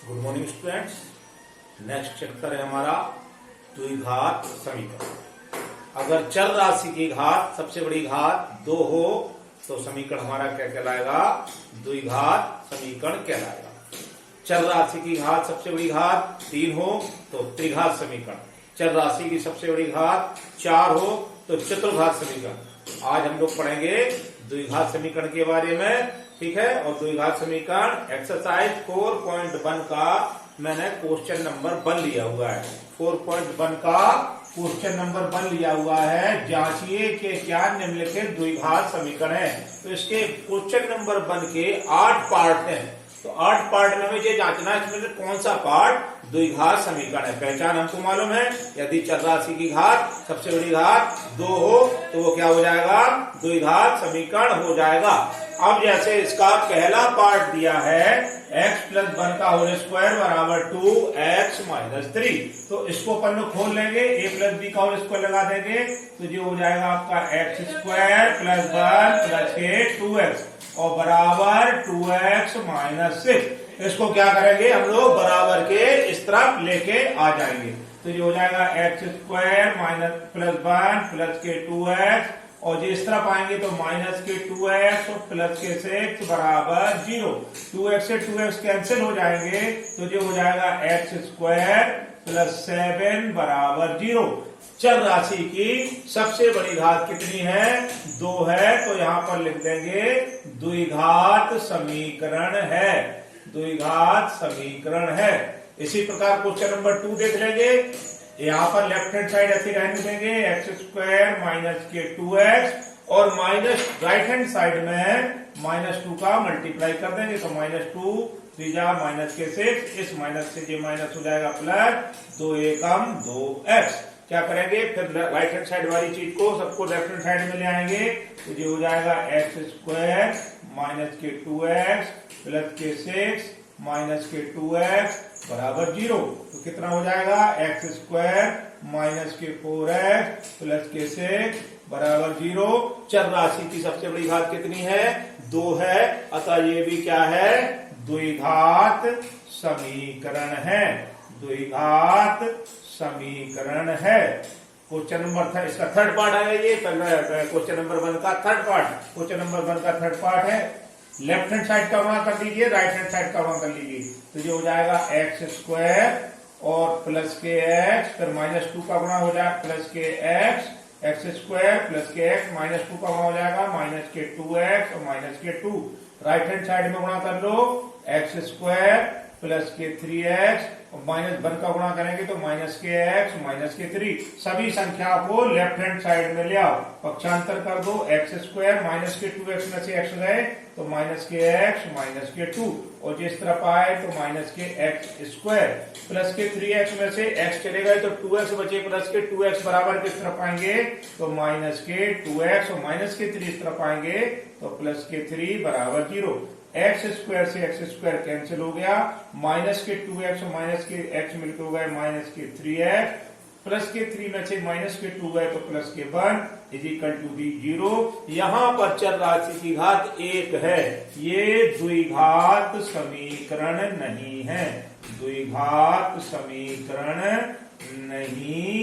Good morning students. Next chapter है हमारा द्विघात समीकरण। अगर चर राशि की घात सबसे बड़ी घात 2 हो तो समीकरण हमारा क्या कहलाएगा? द्विघात समीकरण कहलाएगा। चर राशि की घात सबसे बड़ी घात 3 हो तो त्रिघात समीकरण। चर राशि की सबसे बड़ी घात 4 हो तो चतुर्घात समीकरण। आज हम लोग पढ़ेंगे द्विघात समीकरण के बारे में, ठीक है। और द्विघात समीकरण एक्सरसाइज 4.1 का मैंने क्वेश्चन नंबर 1 लिया हुआ है। 4.1 का क्वेश्चन नंबर 1 लिया हुआ है। जांचिए कि क्या निम्नलिखित द्विघात समीकरण है। तो इसके क्वेश्चन नंबर 1 के 8 पार्ट हैं। तो 8 पार्ट में हमें ये जांचना है इसमें कौन सा पार्ट द्विघात समीकरण है। पहचान हमको मालूम है, यदि चर राशि की घात सबसे बड़ी घात 2 हो तो वो क्या हो जाएगा? द्विघात समीकरण हो जाएगा। अब जैसे इसका पहला पार्ट दिया है x + 1 का होल स्क्वायर बराबर 2x - 3, तो इसको अपन लोग खोल लेंगे, a + b का होल स्क्वायर लगा देंगे तो ये हो जाएगा आपका x² + 1 + a 2x और बराबर 2x - 6। इसको क्या करेंगे हम लोग? बराबर के इस तरफ लेके आ जाएंगे तो ये हो जाएगा x² - 1 + के 2x और जो इस तरफ आएंगे तो -2x और +6 बराबर 0। 2x से 2x कैंसिल हो जाएंगे तो जो हो जाएगा x² + 7 बराबर 0। चर राशि की सबसे बड़ी घात कितनी है? 2 है, तो यहां पर लिख देंगे द्विघात समीकरण है। द्विघात समीकरण है। इसी प्रकार क्वेश्चन नंबर 2 देख लेंगे। यहां पर लेफ्ट हैंड साइड ऐसे रहने देंगे, x² - के 2x और माइनस राइट हैंड साइड में -2 का मल्टीप्लाई कर देंगे तो -2 3 - 6, इस माइनस से ये माइनस हो जाएगा प्लस 2 एकम 2x। क्या करेंगे फिर? राइट हैंड साइड वाली चीज को सबको लेफ्ट हैंड साइड में ले आएंगे तो ये हो जाएगा x² - के 2x + के 6 - के 2x बराबर 0। तो कितना हो जाएगा? x² - के 4x + के 6 बराबर 0। चर राशि की सबसे बड़ी घात कितनी है? 2 है, अतः ये भी क्या है? द्विघात समीकरण है। द्विघात समीकरण है। क्वेश्चन नंबर इसका थर्ड पार्ट है। ये क्वेश्चन नंबर 1 का थर्ड पार्ट। क्वेश्चन नंबर 1 का थर्ड पार्ट है। लेफ्ट हैंड साइड का वहां कर लीजिए, राइट हैंड साइड का वहां कर लीजिए तो ये हो जाएगा x² और प्लस के x, फिर -2 का गुणा हो जाएगा प्लस के x, x² + के x -2 का गुणा हो जाएगा -के 2x और -के 2। राइट हैंड साइड में गुणा कर लो, x² + के 3x और -1 का गुणा करेंगे तो -के x - के 3। सभी संख्या को लेफ्ट हैंड साइड में ले आओ, पक्षांतर कर दो। x² - के 2x में से x गए तो -के x - के 2 और जिस तरफ आए तो -के x² + के 3x में से x चले गए तो 2x बचे प्लस के 2x बराबर किस तरफ आएंगे तो -के 2x और -के 3 इस तरफ आएंगे तो +के 3 बराबर 0। x² से x² कैंसिल हो गया, -के 2x और -के x मिलकर हो गए -के 3x, प्लस के 3 में से -के 2 गए तो +के 1 = 0। यहां पर चर राशि की घात 1 है। ये द्विघात समीकरण नहीं है। द्विघात समीकरण नहीं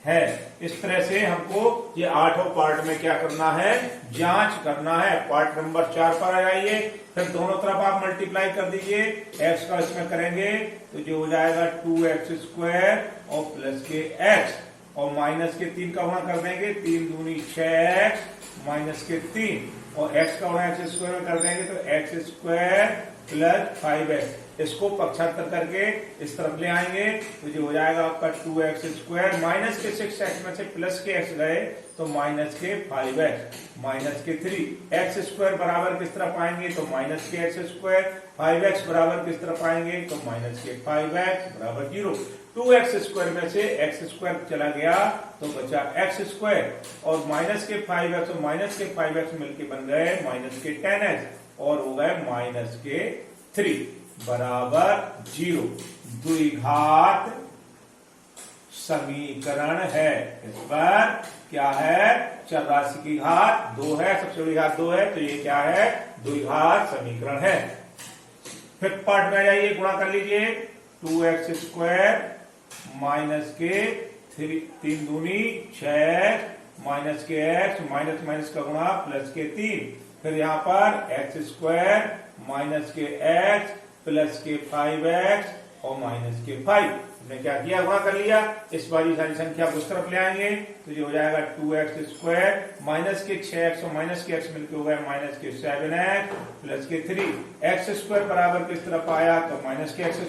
है। इस तरह से हमको ये 8 पार्ट में क्या करना है? जांच करना है। पार्ट नंबर 4 पर आ जाइए, फिर दोनों तरफ आप मल्टीप्लाई कर दीजिए। x का इसमें करेंगे तो जो हो जाएगा 2x² और प्लस के x और -के 3 का गुणा कर देंगे, 3 दूनी 6x - के 3 और x का गुणा x² में कर देंगे तो x² + 5x। इसको पक्षांतर करके इस तरफ ले आएंगे तो जो हो जाएगा आपका 2x² के 6x में से प्लस के x गए तो के 5x - के 3। x² बराबर किस तरफ आएंगे तो के x², 5x बराबर किस तरफ आएंगे तो के 5x बराबर 0। 2x² में से x² चला गया तो बचा x² और के 5x और के 5x मिलके बन गए के 10x और हो गए के 3 बराबर 0। द्विघात समीकरण है। इस पर क्या है? चर राशि की घात 2 है, सबसे बड़ी घात 2 है तो ये क्या है? द्विघात समीकरण है। फिफ्थ पार्ट में आ जाइए, गुणा कर लीजिए। 2x² माइनस के 3 दूनी 6 माइनस के x माइनस माइनस का गुणा प्लस के 3, फिर यहाँ पर x² माइनस के x प्लस के 5x और माइनस के 5। हमने क्या किया, गुणा कर लिया। इस बारी सारी संख्या को उस तरफ ले आएंगे तो ये हो जाएगा 2x² माइनस के 6x और माइनस के x मिलकर हो गया माइनस के 7x प्लस के 3। x² बराबर किस तरफ आया तो माइनस के x²,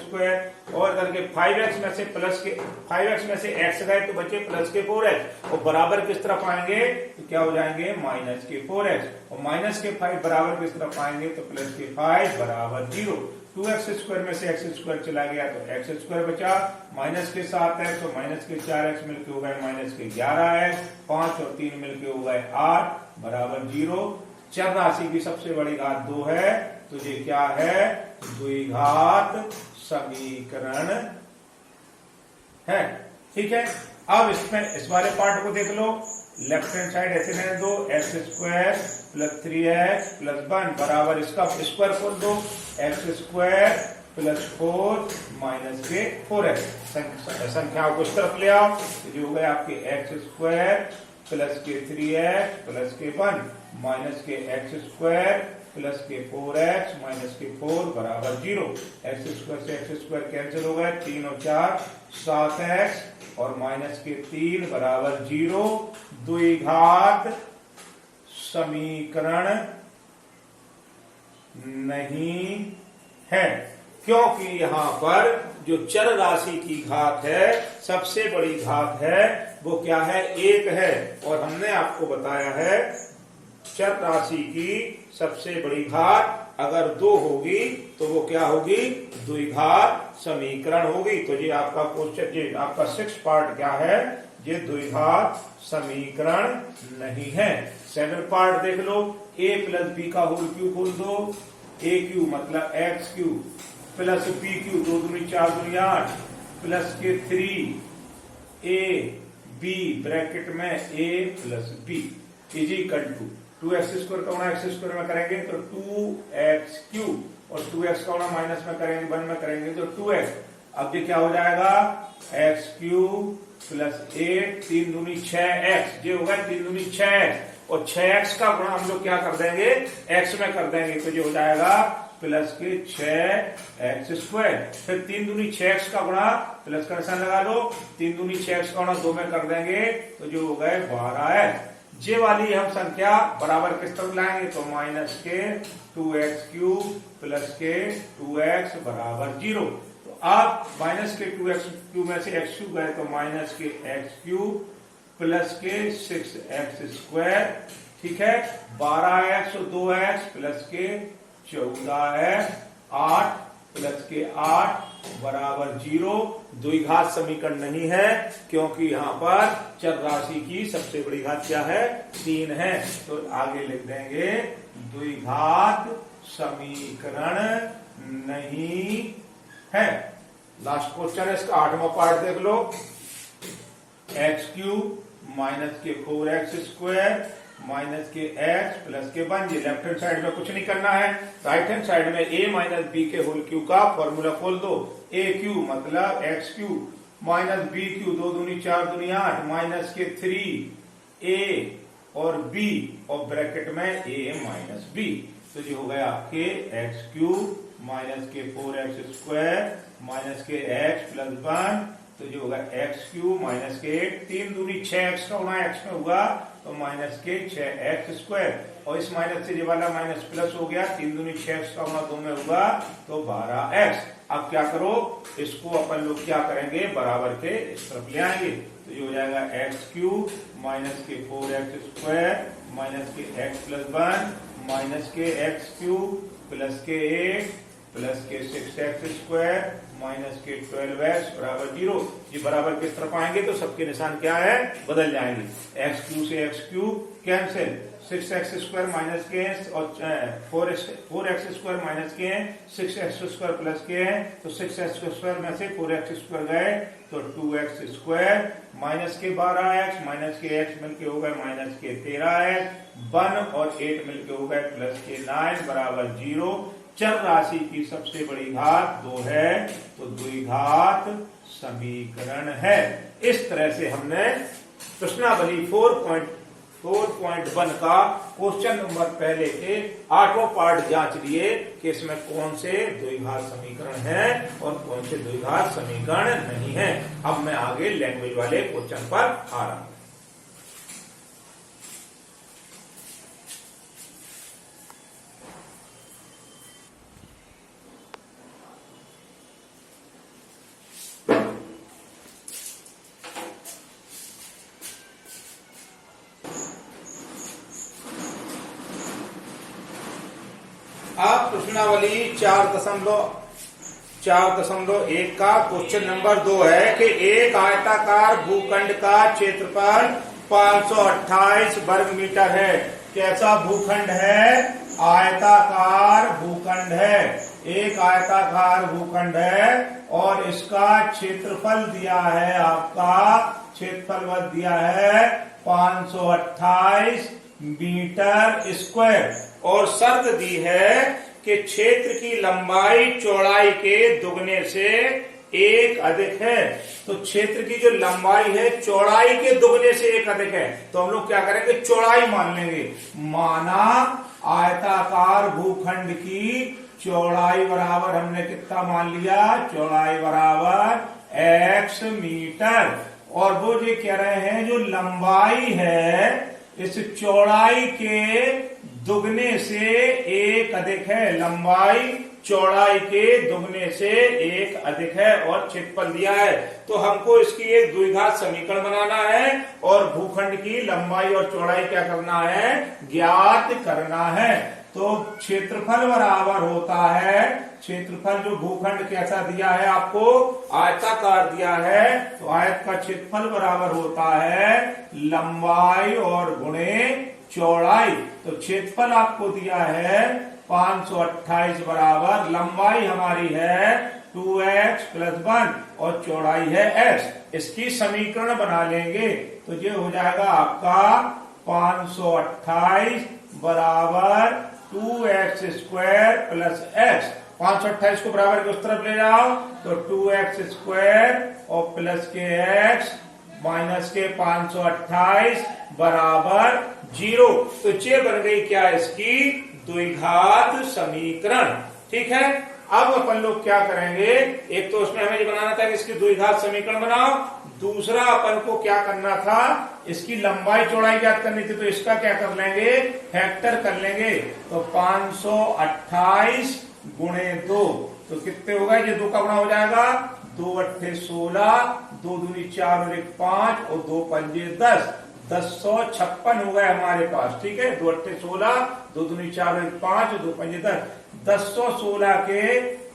और करके 5x में से प्लस के 5x में से x गए तो बचे प्लस के 4x, और बराबर किस तरफ आएंगे तो क्या हो जाएंगे माइनस के 4x, और माइनस के 5 बराबर किस तरफ आएंगे तो प्लस के 5 बराबर 0। 2x² में से x² चला गया तो x² बचा, माइनस के 7x और माइनस के 4x मिलके हो गए माइनस के 11x, 5 और 3 मिलके हो गए 8 बराबर 0। चर राशि की सबसे बड़ी घात 2 है तो ये क्या है, द्विघात समीकरण है। ठीक है, अब इसमें इस वाले पार्ट को देख लो। लेफ्ट हैंड साइड ऐसे रहने दो, x² प्लस 3x प्लस 1 बराबर इसका स्क्वायर खोल दो, x² प्लस 4 माइनस के 4x। संख्याओं को इस तरफ ले आओ तो जो हो गया आपके x² प्लस के 3x प्लस के 1 माइनस के x² प्लस के 4x माइनस के 4 बराबर 0। x² से x² कैंसिल हो गए, 3 और 4 7x और माइनस के 3 बराबर 0। द्विघात समीकरण नहीं है, क्योंकि यहां पर जो चर राशि की घात है, सबसे बड़ी घात है, वो क्या है, 1 है। और हमने आपको बताया है चर राशि की सबसे बड़ी घात अगर 2 होगी तो वो क्या होगी, द्विघात समीकरण होगी। तो ये आपका क्वेश्चन, ये आपका 6 पार्ट क्या है, ये द्विघात समीकरण नहीं है। 7 पार्ट देख लो, a प्लस बी का होल क्यूब खोल दो, a³ मतलब x³ प्लस b³ 2 दूनी 4 दूनी 8 प्लस के 3ab ब्रैकेट में a plus b is equal to 2x² का गुणा x² में करेंगे तो 2x³ और 2x का गुणा माइनस में करेंगे 1 में करेंगे तो 2x। अब ये क्या हो जाएगा, x³ प्लस 8 3 दूनी 6x, ये होगा 3 दूनी 6x और 6x का गुणा हम लोग क्या कर देंगे, x में कर देंगे तो ये हो जाएगा प्लस के 6x²। फिर 3 दूनी 6x का गुणा, प्लस का निशान लगा लो, 3 दूनी 6x का गुणा 2 में कर देंगे तो जो हो गए 12x। जे वाली हम संख्या बराबर किस तरफ लाएंगे तो माइनस के 2x³ प्लस के 2x बराबर 0। तो आप माइनस के 2x³ में से x³ गए तो माइनस के x³ प्लस के 6x², ठीक है, 12x और 2x प्लस के 14x, 8 प्लस के 8 बराबर 0। द्विघात समीकरण नहीं है, क्योंकि यहाँ पर चर राशि की सबसे बड़ी घात क्या है, 3 है। तो आगे लिख देंगे द्विघात समीकरण नहीं है। लास्ट क्वेश्चन है इसका 8वां पार्ट देख लो, x³ माइनस के 4x² माइनस के x प्लस के 1। ये लेफ्ट हैंड साइड में कुछ नहीं करना है, राइट हैंड साइड में a माइनस बी के होल क्यूब का फॉर्मूला खोल दो। a³ मतलब x³ माइनस b³ 2 दूनी 4 दूनी 8 माइनस के 3a और b और ब्रैकेट में a माइनस b। तो ये हो गया आपके x³ माइनस के 4x² माइनस के x प्लस 1, तो जो होगा x³ माइनस के 3 दूनी 6x का गुणा x में होगा तो माइनस के 6x², और इस माइनस से ये वाला माइनस प्लस हो गया, 3 दूनी 6x का गुणा 2 में होगा तो 12x। अब क्या करो, इसको अपन लोग क्या करेंगे, बराबर के इस तरफ ले आएंगे तो ये हो जाएगा x³ माइनस के 4x² माइनस के x प्लस 1 माइनस के x³ प्लस के 8 प्लस के 6x² माइनस के 12x बराबर 0। ये बराबर किस तरफ आएंगे तो सबके निशान क्या है, बदल जाएंगे, x³ से x³ कैंसिल, 6x² माइनस के और 4x² माइनस के 6x² प्लस के हैं, तो 6x² में से 4x² गए तो 2x² माइनस के 12x माइनस के x मिलके हो गए माइनस के 13x 1 और 8 मिलके हो गए प्लस के 9 बराबर 0। चर राशि की सबसे बड़ी घात 2 है तो द्विघात समीकरण है। इस तरह से हमने प्रश्नावली 4.1 का क्वेश्चन नंबर पहले के 8वां पार्ट जांच लिए कि इसमें कौन से द्विघात समीकरण है और कौन से द्विघात समीकरण नहीं है। अब मैं आगे लैंग्वेज वाले क्वेश्चन पर आ रहा हूं। अब प्रश्नावली 4.1 का क्वेश्चन नंबर 2 है कि एक आयताकार भूखंड का क्षेत्रफल 528 वर्ग मीटर है। कैसा भूखंड है? आयताकार भूखंड है। एक आयताकार भूखंड है और इसका क्षेत्रफल दिया है, आपका क्षेत्रफल दिया है 528 मीटर स्क्वायर और शर्त दी है कि क्षेत्र की लंबाई चौड़ाई के दुगने से एक अधिक है। तो क्षेत्र की जो लंबाई है चौड़ाई के दुगने से एक अधिक है, तो हम लोग क्या करेंगे? चौड़ाई मान लेंगे। माना आयताकार भूखंड की चौड़ाई बराबर हमने कितना मान लिया? चौड़ाई बराबर x मीटर और वो ये कह रहे हैं जो लंबाई है इस चौड़ाई के दुगने से एक अधिक है। लंबाई चौड़ाई के दुगने से एक अधिक है और क्षेत्रफल दिया है, तो हमको इसकी एक द्विघात समीकरण बनाना है और भूखंड की लंबाई और चौड़ाई क्या करना है? ज्ञात करना है। तो क्षेत्रफल बराबर होता है, क्षेत्रफल जो भूखंड कैसा दिया है आपको? आयताकार दिया है, तो आयत का क्षेत्रफल बराबर होता है लंबाई और गुणे चौड़ाई। तो क्षेत्रफल आपको दिया है 528 बराबर लंबाई हमारी है 2x + 1 और चौड़ाई है x। इसकी समीकरण बना लेंगे तो ये हो जाएगा आपका 528 बराबर 2x² + x। 528 को बराबर के उस तरफ ले जाओ तो 2x² और प्लस के x माइनस के 528 बराबर 0। तो ये बन गई क्या? इसकी द्विघात समीकरण। ठीक है, अब अपन लोग क्या करेंगे? एक तो उसमें हमें ये बनाना था कि इसकी द्विघात समीकरण बनाओ, दूसरा अपन को क्या करना था? इसकी लंबाई चौड़ाई ज्ञात करनी थी, तो इसका क्या कर लेंगे? फैक्टर कर लेंगे। तो 528 गुणे 2 तो कितने होगा? ये 2 का गुणा हो जाएगा 2 × 8 = 16, 2 दूनी 4 और 1 5 और 2 पंजे 10, 1056 हो गए हमारे पास। ठीक है, 2 × 8 = 16, 2 दूनी 4 और 1 5 और 2 पंजे 10, 1016 के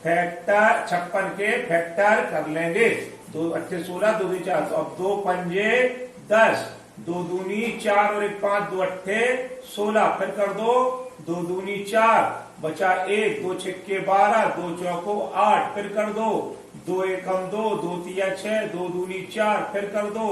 फैक्टर 56 के फैक्टर कर लेंगे। 2 × 8 = 16, 2 दूनी 4, तो अब 2 पंजे 10, 2 दूनी 4 और 1 5, 2 × 8 = 16, फिर कर दो 2 दूनी 4 बचा 1, 2 छक्के 12, 2 चौको 8, फिर कर दो 2 एकम 2, 2 तिया 6, 2 दूनी 4, फिर कर दो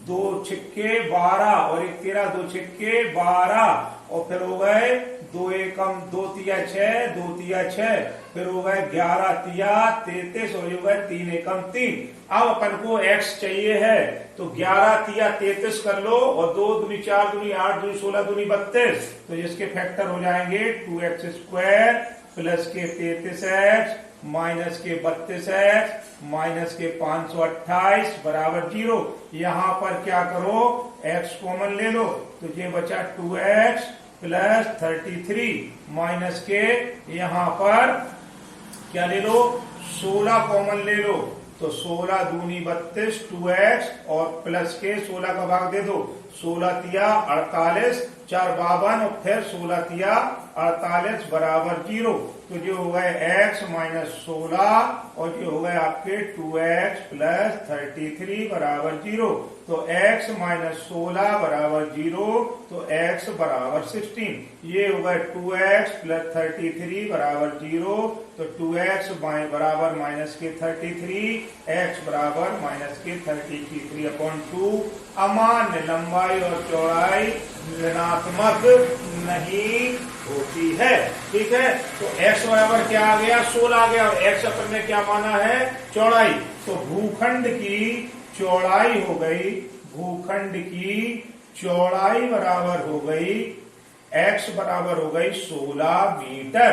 2 छक्के 12 और 1 13, 2 छक्के 12 और फिर हो गए 2 एकम 2 तिया 6, 2 तिया 6, फिर हो गए 11 तिया 33 और हो गए 3 एकम 3। अब अपन को x चाहिए है तो 11 तिया 33 कर लो और 2 दूनी 4 दूनी 8 दूनी 16 दूनी 32, तो इसके फैक्टर हो जाएंगे 2x² प्लस के 33x माइनस के 32x माइनस के 528 बराबर 0। यहां पर क्या करो? x कॉमन ले लो तो ये बचा 2x + 33 माइनस के यहां पर क्या ले लो? 16 कॉमन ले लो तो 16 दूनी 32 2x और प्लस के 16 का भाग दे दो, 16 तिया 48, 4 52 और फिर 16 तिया 48 बराबर 0। तो जो हो गए x माइनस 16 और जो हो गए आपके 2x प्लस 33 बराबर 0। तो x माइनस 16 बराबर 0 तो x बराबर 16। ये हो गए 2x प्लस 33 बराबर 0 तो 2x बराबर माइनस के 33 x बराबर माइनस के 33/2। अमान्य लंबाई और चौड़ाई ऋणात्मक नहीं होती है। ठीक है, तो x बराबर क्या आ गया 16 आ गया और x अपन ने क्या माना है चौड़ाई। तो भूखंड की चौड़ाई हो गई, भूखंड की चौड़ाई बराबर हो गई x बराबर हो गई 16 मीटर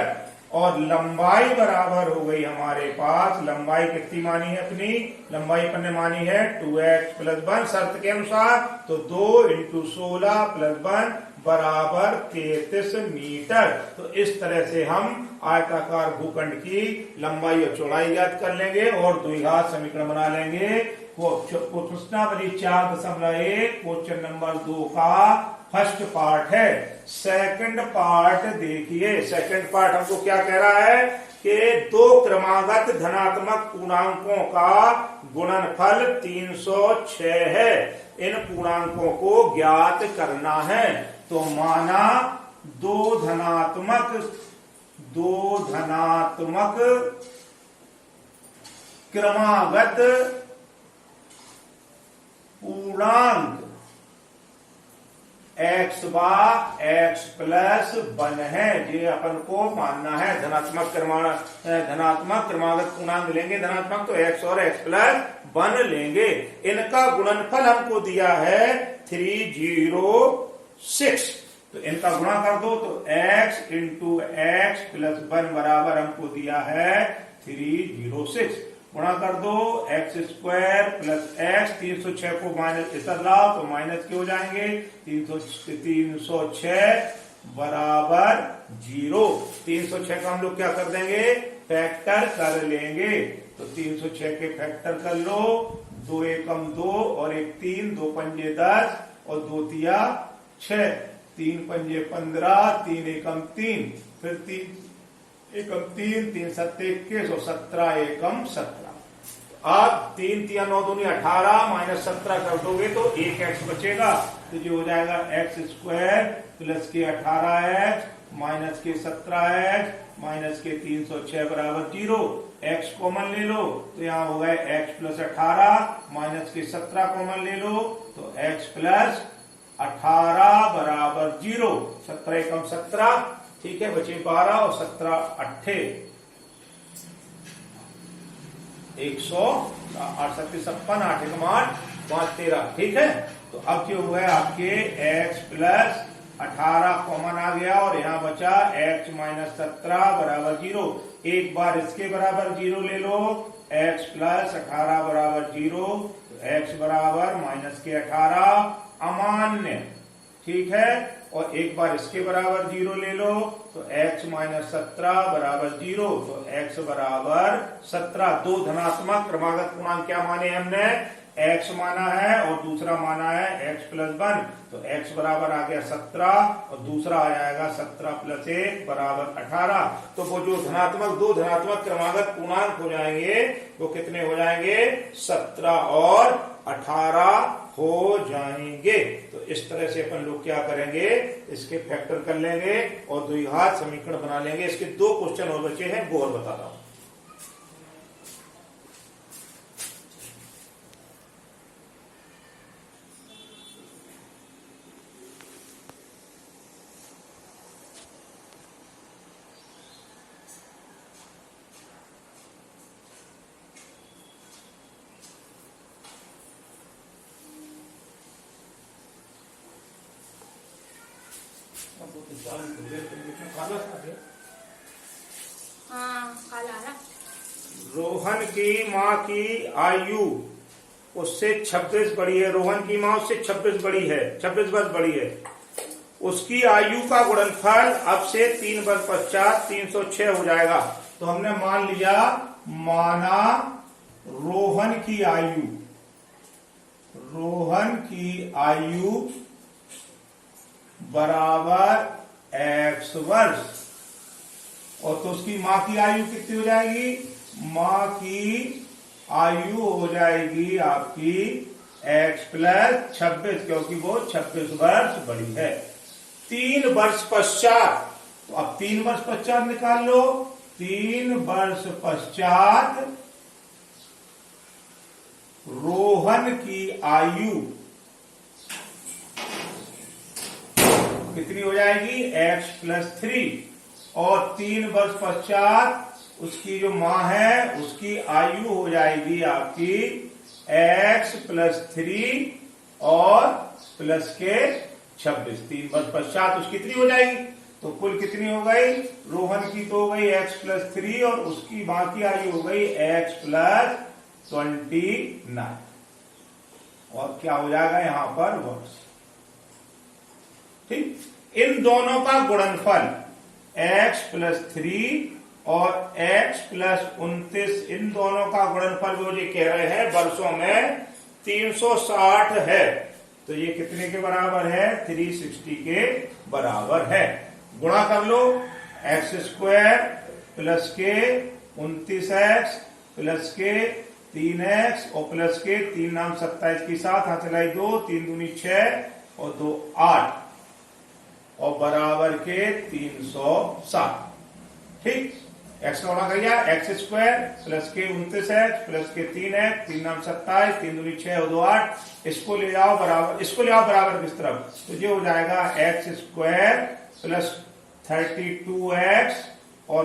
और लंबाई बराबर हो गई हमारे पास, लंबाई कितनी मानी है अपनी, लंबाई अपन ने मानी है 2x प्लस 1 शर्त के अनुसार। तो 2 इंटू 16 प्लस 1 बराबर 33 मीटर। तो इस तरह से हम आयताकार भूखंड की लंबाई और चौड़ाई ज्ञात कर लेंगे और द्विघात समीकरण बना लेंगे। वो प्रश्नावली 4.1 क्वेश्चन नंबर 2 का फर्स्ट पार्ट है। सेकंड पार्ट देखिए, सेकंड पार्ट हमको क्या कह रहा है कि दो क्रमागत धनात्मक पूर्णांकों का गुणनफल 306 है, इन पूर्णांकों को ज्ञात करना है। तो माना दो धनात्मक क्रमागत पूर्णांक x बार x प्लस 1 है, ये अपन को मानना है। धनात्मक क्रमागत पूर्णांक लेंगे धनात्मक तो x और x प्लस 1 लेंगे। इनका गुणनफल हमको दिया है 306। तो इनका गुणा कर दो तो x इंटू एक्स प्लस 1 बराबर हमको दिया है 306। गुणा कर दो x स्क्वायर प्लस x, 306 को माइनस इधर लाओ तो माइनस के हो जाएंगे 306 बराबर 0। 306 का हम लोग क्या कर देंगे फैक्टर कर लेंगे। तो 306 के फैक्टर कर लो, 2 एकम 2 और 1 3, 2 पंजे 10 और 2 तिया 6, 3 पंजे 15, 3 एकम 3, फिर 3 एकम 3, 3 सत्ते 21 और 17 एकम 17। अब 3 तिया 9 दूनी 18 माइनस 17 कर दोगे तो 1x बचेगा। तो जो हो जाएगा x स्क्वायर प्लस के 18x माइनस के 17x माइनस के 306 बराबर 0। x कॉमन ले लो तो यहाँ हो गए x प्लस 18 माइनस के 17 कॉमन ले लो तो x प्लस 18 बराबर 0। 17 एकम 17, ठीक है, बचे 12 और 17 8 100 56 8 एकम 8 5 13, ठीक है। तो अब जो हुआ है आपके x प्लस 18 कॉमन आ गया और यहाँ बचा x माइनस 17 बराबर 0। एक बार इसके बराबर 0 ले लो, x प्लस 18 बराबर 0 तो x बराबर माइनस के 18 अमान्य, ठीक है। और एक बार इसके बराबर 0 ले लो तो x माइनस 17 बराबर 0 तो x बराबर 17। दो धनात्मक क्रमागत पूर्णांक क्या माने हमने, x माना है और दूसरा माना है x प्लस 1। तो x बराबर आ गया 17 और दूसरा आ जाएगा 17 प्लस 1 बराबर 18। तो वो जो दो धनात्मक क्रमागत पूर्णांक हो जाएंगे वो कितने हो जाएंगे 17 और 18 हो जाएंगे। तो इस तरह से अपन लोग क्या करेंगे इसके फैक्टर कर लेंगे और द्विघात समीकरण बना लेंगे। इसके 2 क्वेश्चन और बचे हैं, वो और बता रहा हूं। रोहन की माँ की आयु उससे 26 बड़ी है, रोहन की माँ उससे 26 बड़ी है, 26 वर्ष बड़ी है। उसकी आयु का गुणनफल अब से 3 वर्ष पश्चात 306 हो जाएगा। तो हमने मान लिया, माना रोहन की आयु बराबर एक्स वर्ष। और तो उसकी माँ की आयु कितनी हो जाएगी? माँ की आयु हो जाएगी आपकी x प्लस 26, क्योंकि वो 26 वर्ष बड़ी है। 3 वर्ष पश्चात, तो अब 3 वर्ष पश्चात निकाल लो। 3 वर्ष पश्चात रोहन की आयु कितनी हो जाएगी? x plus 3। और 3 वर्ष पश्चात उसकी जो मां है उसकी आयु हो जाएगी आपकी x प्लस 3 और प्लस के 26। 3 वर्ष पश्चात उसकी कितनी हो जाएगी? तो कुल कितनी हो गई? रोहन की तो हो गई x प्लस 3 और उसकी मां की आयु हो गई x प्लस 29। और क्या हो जाएगा यहां पर? वर्ष। ठीक, इन दोनों का गुणनफल x प्लस 3 और x प्लस 29, इन दोनों का गुणनफल वो ये कह रहे हैं वर्षों में 360 है। तो ये कितने के बराबर है? 360 के बराबर है। गुणा कर लो, एक्स स्क्वायर प्लस के 29x प्लस के 3x और प्लस के 3 नाम 27 की 7, हाथ चलाई 2, 3 दूनी 6 और 2 8 और बराबर के 360। ठीक, एक्स का गुणा करिए, एक्स स्क्वायर प्लस के 29x प्लस के 3x, 3 नाम 27, 3 दूनी 6 और 2 8। इसको ले जाओ बराबर, इसको ले आओ बराबर किस तरफ? तो ये हो जाएगा एक्स स्क्वायर प्लस 32x और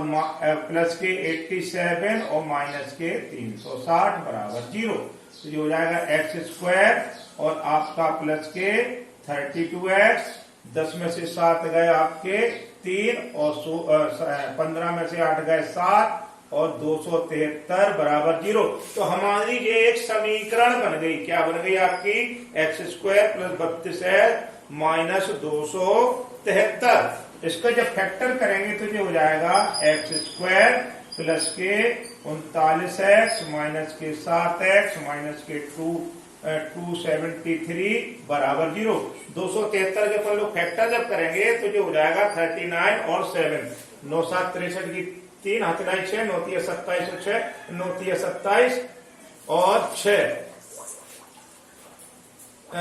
प्लस के 87 और माइनस के 360 बराबर 0। तो ये हो जाएगा एक्स स्क्वायर और आपका प्लस के 32x, 10 में से 7 गए आपके 3 और 15 में से 8 गए 7 और 273 बराबर 0। तो हमारी ये एक समीकरण बन गई। क्या बन गई आपकी? X square plus 32x minus 273। इसका जब फैक्टर करेंगे तो ये हो जाएगा एक्स स्क्वायर प्लस के 39x माइनस के 7x माइनस के 273 बराबर 0। 273 के अपन लोग फैक्टर जब करेंगे तो जो हो जाएगा 39 और 7, 9 7 63 की 3, हाथ लाई 6, 9 3 27 और 6, 9 3 27 और 6,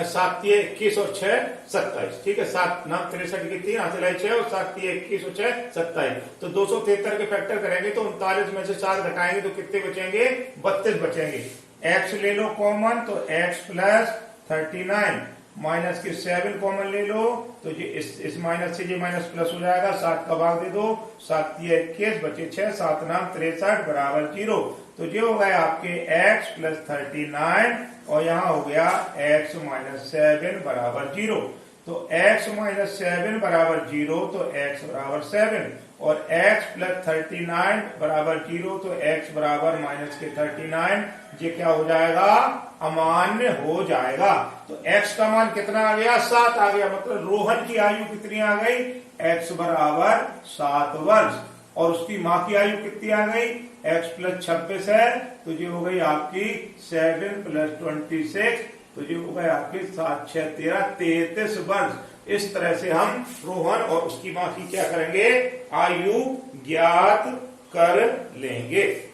7 3 21 और 6 27। ठीक है, 7 9 63 की 3, हाथ लाई 6 और 7 3 21 और 6 27। तो 273 के फैक्टर करेंगे तो 39 में से 7 घटाएंगे तो कितने बचेंगे? 32 बचेंगे। x ले लो कॉमन, तो x प्लस 39 माइनस के 7 कॉमन ले लो, तो ये इस माइनस से ये माइनस प्लस हो जाएगा। 7 का भाग दे दो, 7 3 21 बचे 6, 7 नाम 63 बराबर 0। तो ये हो गया आपके x प्लस 39 और यहाँ हो गया x माइनस 7 बराबर 0। तो x माइनस 7 बराबर 0, तो x बराबर 7 और x प्लस 39 बराबर 0, तो x बराबर माइनस के 39। ये क्या हो जाएगा? अमान्य हो जाएगा। तो x का मान कितना आ गया? 7 आ गया। मतलब रोहन की आयु कितनी आ गई? x बराबर 7 वर्ष। और उसकी मां की आयु कितनी आ गई? x प्लस 26 है, तो ये हो गई आपकी 7 प्लस 26, तो ये हो गए आपके 7 6 13 33 वर्ष। इस तरह से हम रोहन और उसकी मां की क्या करेंगे? आयु ज्ञात कर लेंगे।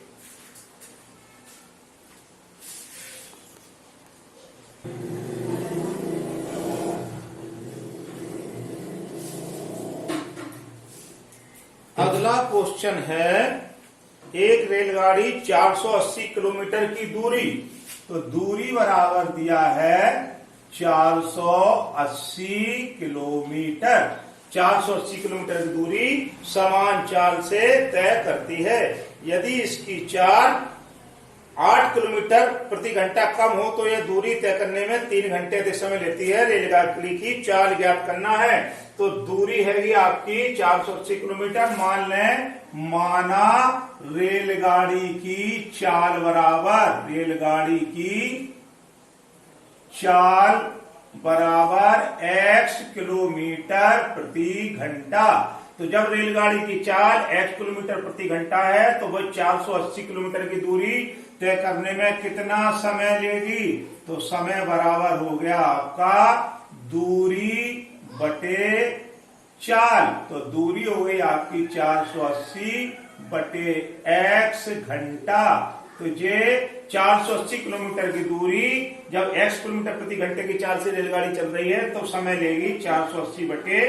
अगला क्वेश्चन है, एक रेलगाड़ी 480 किलोमीटर की दूरी, तो दूरी बराबर दिया है 480 किलोमीटर। 480 किलोमीटर की दूरी समान चाल से तय करती है। यदि इसकी चाल 8 किलोमीटर प्रति घंटा कम हो तो यह दूरी तय करने में 3 घंटे अधिक समय लेती है। रेलगाड़ी की चाल ज्ञात करना है। तो दूरी हैगी आपकी 480 किलोमीटर। मान लें, माना रेलगाड़ी की चाल बराबर, रेलगाड़ी की चाल बराबर x किलोमीटर प्रति घंटा। तो जब रेलगाड़ी की चाल x किलोमीटर प्रति घंटा है तो वह 480 किलोमीटर की दूरी तय करने में कितना समय लेगी? तो समय बराबर हो गया आपका दूरी बटे चाल, तो दूरी हो गई आपकी 480 बटे x घंटा। तो ये 480 किलोमीटर की दूरी जब x किलोमीटर प्रति घंटे की चाल से रेलगाड़ी चल रही है तो समय लेगी 480 बटे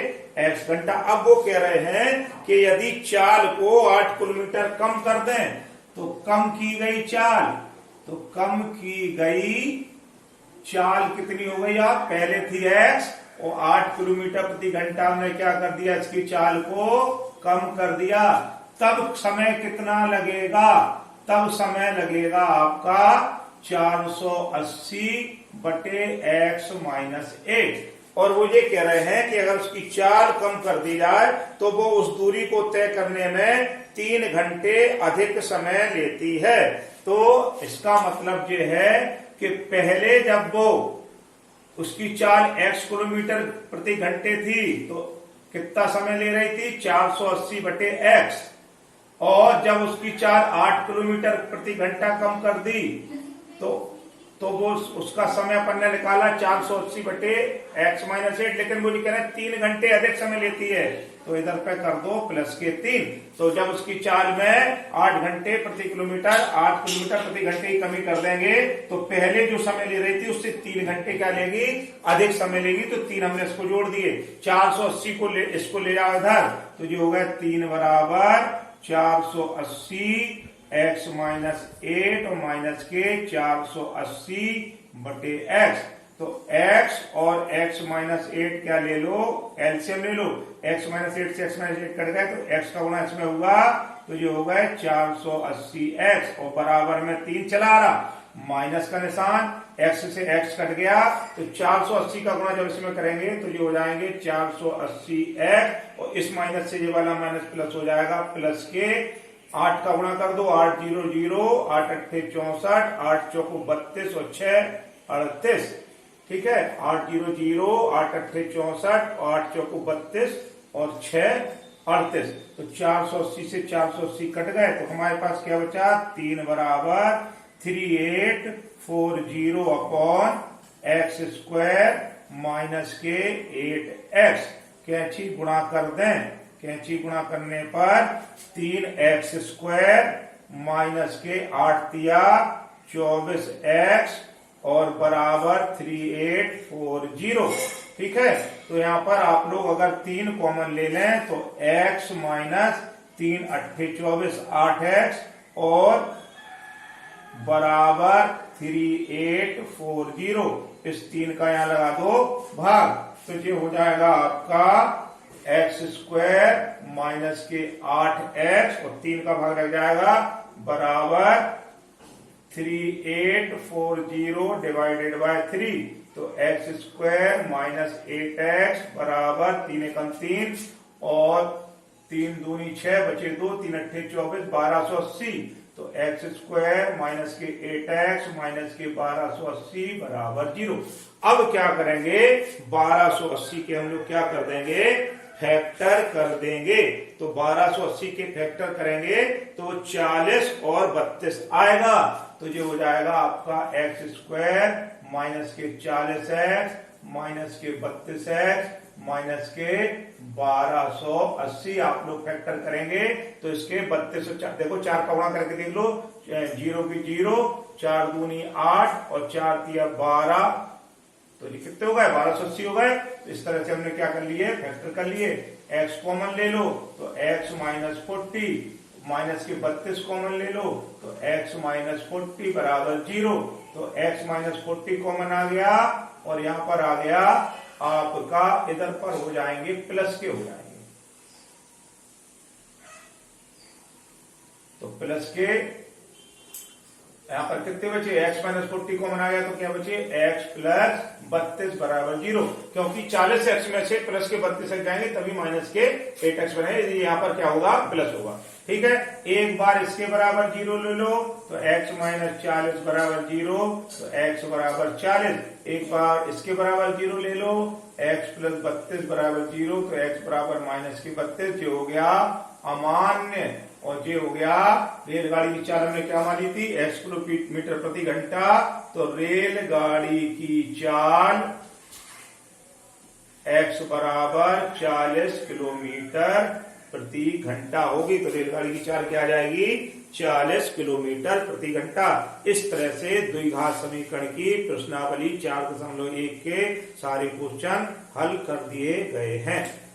x घंटा। अब वो कह रहे हैं कि यदि चाल को 8 किलोमीटर कम कर दें तो कम की गई चाल, तो कम की गई चाल कितनी हो गई? आप पहले थी x और 8 किलोमीटर प्रति घंटा हमने क्या कर दिया, इसकी चाल को कम कर दिया। तब समय कितना लगेगा? तब समय लगेगा आपका 480 बटे x माइनस 8। और वो ये कह रहे हैं कि अगर उसकी चाल कम कर दी जाए तो वो उस दूरी को तय करने में 3 घंटे अधिक समय लेती है। तो इसका मतलब ये है कि पहले जब वो उसकी चाल x किलोमीटर प्रति घंटे थी तो कितना समय ले रही थी? 480 बटे x। और जब उसकी चाल 8 किलोमीटर प्रति घंटा कम कर दी तो वो उसका समय अपन ने निकाला 480 बटे x माइनस 8, लेकिन वो कह रहे हैं 3 घंटे अधिक समय लेती है, तो इधर पे कर दो प्लस के 3। तो जब उसकी चाल में 8 घंटे प्रति किलोमीटर 8 किलोमीटर प्रति घंटे की कमी कर देंगे तो पहले जो समय ले रही थी उससे 3 घंटे क्या लेगी? अधिक समय लेगी। तो 3 हमने इसको जोड़ दिए, 480 को इसको ले जाओ इधर, तो जो हो गया 3 बराबर 480 x माइनस 8 और माइनस के 480 बटे x। तो x और x माइनस 8 क्या ले लो? एलसीएम ले लो। x माइनस 8 से x माइनस 8 कट गए तो x का गुणा इसमें होगा, तो ये हो गए 480x और बराबर में 3 चला रहा, माइनस का निशान, x से x कट गया तो 480 का गुणा जब इसमें करेंगे तो ये हो जाएंगे 480x और इस माइनस से ये वाला माइनस प्लस हो जाएगा, प्लस के 8 का गुणा कर दो, 8 0 0, 8 अट्ठे 64, 8 चौको 32 और 6 38। ठीक है, 8 0 0, 8 अट्ठे 64, 8 चौको 32 और 6 38। तो 480 से 480 कट गए तो हमारे पास क्या बचा? 3 बराबर 3840 अपॉन x स्क्वायर माइनस के 8x। कैंची गुणा कर दें, कैंची गुणा करने पर 3x स्क्वायर माइनस के 8 दिया 24x और बराबर 3840। ठीक है, तो यहां पर आप लोग अगर 3 कॉमन ले लें तो x माइनस 3 अट्ठे 24 8x और बराबर 3840। इस 3 का यहां लगा दो भाग, तो ये हो जाएगा आपका x स्क्वायर माइनस के 8x और 3 का भाग लग जाएगा बराबर 3840 डिवाइडेड बाय 3। तो x स्क्वायर माइनस 8x बराबर 3 एकम 3 और 3 दूनी 6 बचे 2, 3 अट्ठे 24 1280। तो x स्क्वायर माइनस के 8x माइनस के 1280 बराबर 0। अब क्या करेंगे? 1280 के हम लोग क्या कर देंगे? फैक्टर कर देंगे। तो 1280 के फैक्टर करेंगे तो 40 और 32 आएगा, तो ये हो जाएगा आपका x स्क्वायर माइनस के 40x माइनस के 32x माइनस के 1280। आप लोग फैक्टर करेंगे तो इसके 32 देखो 4 का गुणा करके देख लो, 0 की 0, 4 दूनी 8 और 4 दिया 12, तो ये कितने हो गए? 1280 हो गए। तो इस तरह से हमने क्या कर लिए? फैक्टर कर लिए। x कॉमन ले लो तो x माइनस 40 माइनस के 32 कॉमन ले लो तो x माइनस 40 बराबर 0। तो x माइनस 40 कॉमन आ गया और यहां पर आ गया आपका, इधर पर हो जाएंगे प्लस के हो जाएंगे, तो प्लस के यहां पर कितने बचे? x माइनस 40 कॉमन आ गया तो क्या बचे? x प्लस 32 बराबर 0, क्योंकि 40x में से प्लस के 32 तक जाएंगे तभी माइनस के 8x बने, यहां पर क्या होगा? प्लस होगा। ठीक है, एक बार इसके बराबर 0 ले लो तो x माइनस 40 बराबर 0, तो x बराबर 40। एक बार इसके बराबर 0 ले लो, x प्लस 32 बराबर 0, तो x बराबर माइनस के 32। ये हो गया अमान्य और ये हो गया रेलगाड़ी की चाल हमने क्या मानी थी? x किलोमीटर प्रति घंटा। तो रेलगाड़ी की चाल x बराबर 40 किलोमीटर प्रति घंटा होगी। तो रेलगाड़ी की चाल क्या आ जाएगी? 40 किलोमीटर प्रति घंटा। इस तरह से द्विघात समीकरण की प्रश्नावली 4.1 के सारे क्वेश्चन हल कर दिए गए हैं।